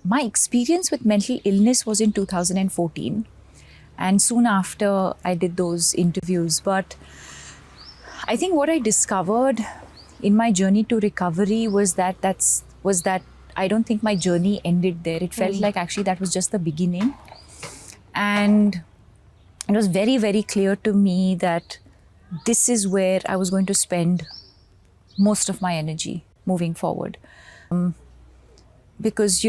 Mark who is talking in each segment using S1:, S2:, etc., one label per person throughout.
S1: My experience with mental illness was in 2014, and soon after I did those interviews. But I think what I discovered in my journey to recovery was that I don't think my journey ended there. It felt like actually that was just the beginning, and it was very, very clear to me that this is where I was going to spend most of my energy moving forward. Because,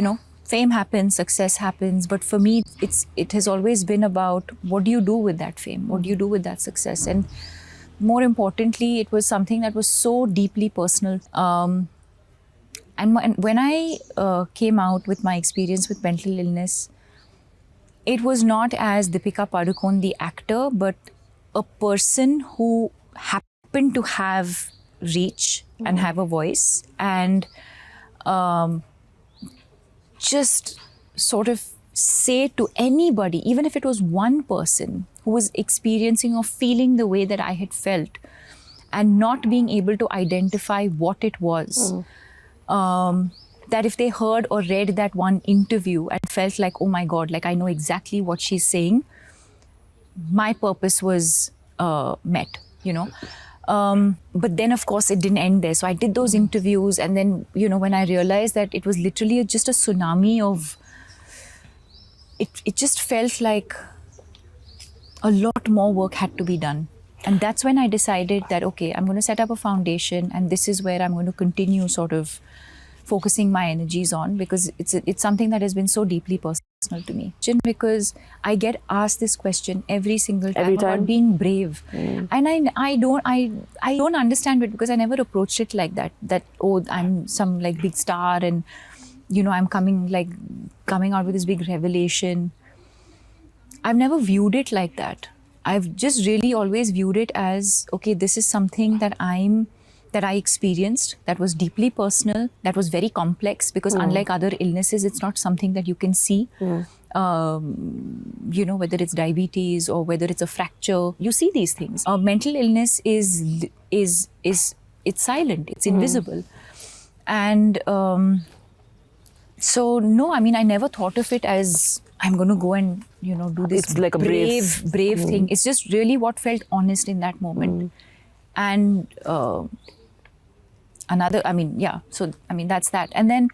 S1: fame happens, success happens, but for me, it has always been about what do you do with that fame? What do you do with that success? And more importantly, it was something that was so deeply personal. And when I came out with my experience with mental illness, it was not as Deepika Padukone, the actor, but a person who happened to have reach and have a voice, and just sort of say to anybody, even if it was one person who was experiencing or feeling the way that I had felt and not being able to identify what it was, that if they heard or read that one interview and felt like, oh my God, like I know exactly what she's saying, my purpose was met, But then, of course, it didn't end there. So I did those interviews, and then, when I realized that it was literally just a tsunami of, it just felt like a lot more work had to be done. And that's when I decided that, okay, I'm going to set up a foundation, and this is where I'm going to continue sort of focusing my energies on, because it's something that has been so deeply personal to me. Because I get asked this question every single time about being brave, and I don't understand it, because I never approached it like that. That I'm some like big star, and I'm coming out with this big revelation. I've never viewed it like that. I've just really always viewed it as, okay, this is something that I experienced, that was deeply personal, that was very complex, because unlike other illnesses, it's not something that you can see. Whether it's diabetes or whether it's a fracture, you see these things. Mental illness is it's silent, it's invisible. And so no, I never thought of it as I'm going to go and do this.
S2: It's like a
S1: brave thing. It's just really what felt honest in that moment. And that's that. And then